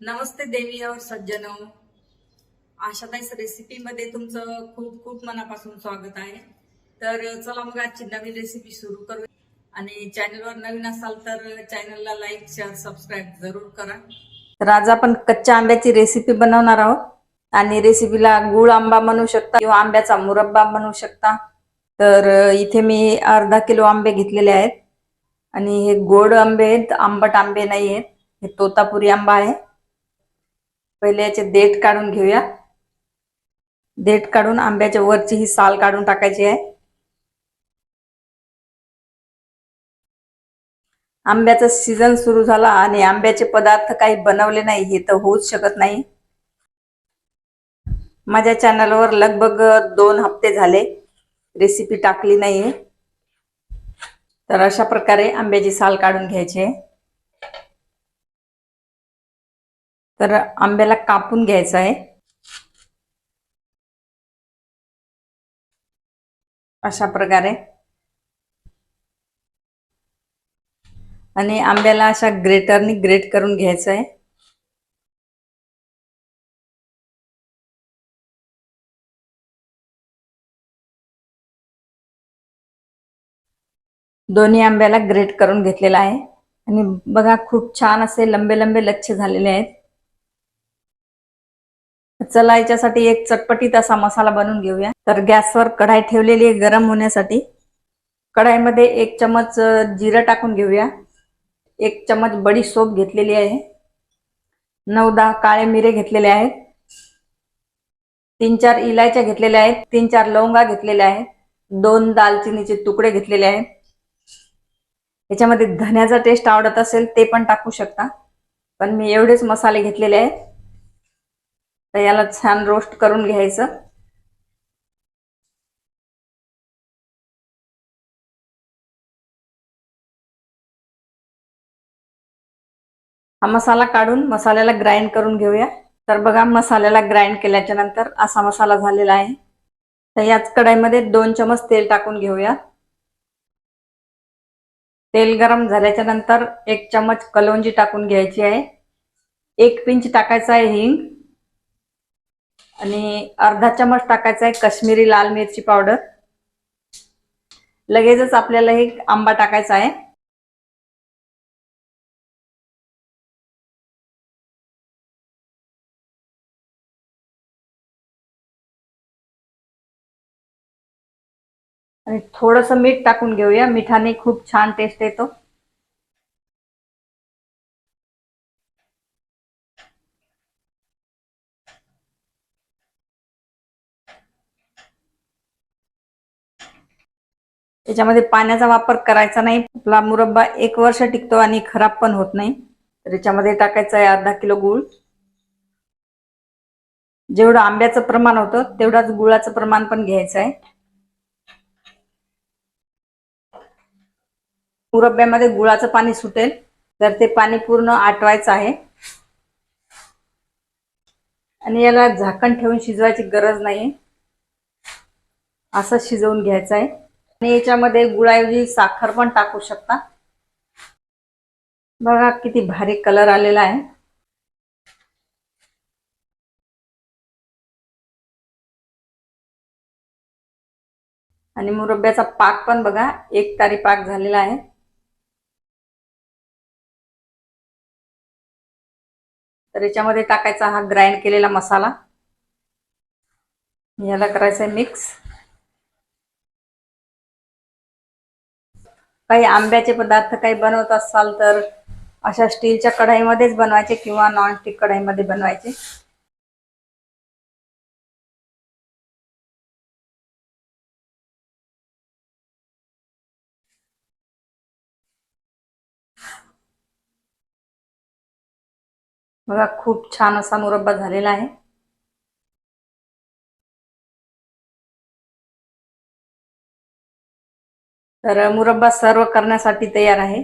नमस्ते देवी और सज्जनो. आशाताईस रेसिपी मध्ये तुमचं खूप खूप मनापासून स्वागत आहे. तर चला मग आजची नवीन रेसिपी सुरू करू. आणि चॅनलवर नवीन असाल तर चॅनलला लाईक शेअर सबस्क्राईब जरूर करा. तर आज आपण कच्च्या आंब्याची रेसिपी बनवणार आहोत. आणि रेसिपीला गुळ आंबा बनवू शकता किंवा आंब्याचा मुरब्बा बनवू शकता. तर इथे मी अर्धा किलो आंबे घेतलेले आहेत. आणि हे गोड आंबे आहेत, आंबट आंबे नाही आहेत. हे तोतापुरी आंबा आहे. पहिले याचे देठ काढून घेऊया. देठ काढून आंब्याच्या वरची ही साल काढून टाकायची आहे. आंब्याचा सीझन सुरू झाला आणि आंब्याचे पदार्थ काही बनवले नाही हे तर होऊच शकत नाही. माझ्या चॅनलवर लगभग 2 हप्ते झाले रेसिपी टाकली नाहीये. तर अशा प्रकारे आंब्याची साल काढून घ्यायची आहे. तर आंब्याला कापून घ्यायचं आहे अशा प्रकारे. आणि आंब्याला अशा ग्रेटरनी ग्रेट करून घ्यायचं आहे. दोन्ही आंब्याला ग्रेट करून घेतलेला आहे. आणि बघा खूप छान असे लंबे लंबे लच्छे झालेले आहेत. चला याच्यासाठी एक चटपटीत असा मसाला बनवून घेऊया. तर गॅसवर कढाई ठेवलेली आहे गरम होण्यासाठी. कढाईमध्ये 1 चमच जिरं टाकून घेऊया. 1 चमच बडीशोप घेतलेली आहे. 9-10 काळे मिरे घेतलेले आहेत. 3-4 इलायच्या घेतलेल्या आहेत. 3-4 लवंगा घेतलेल्या आहेत. 2 दालचिनीचे तुकडे घेतलेले आहेत. याच्यामध्ये धन्याचा टेस्ट आवडत असेल ते पण टाकू शकता, पण मी एवढेच मसाले घेतलेले आहेत. तर याला छान रोस्ट करून घ्यायचं. हा मसाला काढून मसाल्याला ग्राइंड करून घेऊया. तर बघा मसाल्याला ग्राइंड केल्याच्या नंतर असा मसाला झालेला आहे. तर याच कढाईमध्ये 2 चमच तेल टाकून घेऊया. तेल गरम झाल्याच्या नंतर 1 चमच कलौंजी टाकून घ्यायची आहे. 1 पिंच टाकायचा आहे हिंग. आणि अर्धा चमच टाकायचा आहे काश्मीरी लाल मिरची पावडर. लगेचच आपल्याला हे आंबा टाकायचा आहे. आणि थोडंसं मीठ टाकून घेऊया. मिठाने खूप छान टेस्ट येतो. याच्यामध्ये पाण्याचा वापर करायचा नाही. आपला मुरब्बा 1 वर्ष टिकतो आणि खराब पण होत नाही. तर याच्यामध्ये टाकायचं आहे अर्धा किलो गूळ. जेवढं आंब्याचं प्रमाण होतं तेवढाच गुळाचं प्रमाण पण घ्यायचं आहे. मुरब्ब्यामध्ये गुळाचं पाणी सुटेल तर ते पाणी पूर्ण आटवायचं आहे. आणि याला झाकण ठेवून शिजवायची गरज नाही. असं शिजवून घ्यायचं आहे. आणि याच्यामध्ये गुळाऐवजी साखर पण टाकू शकता. बघा किती भारी कलर आलेला आहे. आणि मुरब्ब्याचा पाक पण बघा एकतारी पाक झालेला आहे. तर याच्यामध्ये टाकायचा हा ग्राइंड केलेला मसाला. याला करायचं आहे मिक्स. काही आंब्याचे पदार्थ काही बनवत असाल तर अशा स्टीलच्या कढाईमध्येच बनवायचे किंवा नॉनस्टिक कढाईमध्ये बनवायचे. बघा खूप छान असा मुरब्बा झालेला आहे. तर मुरब्बा सर्व करण्यासाठी तयार आहे.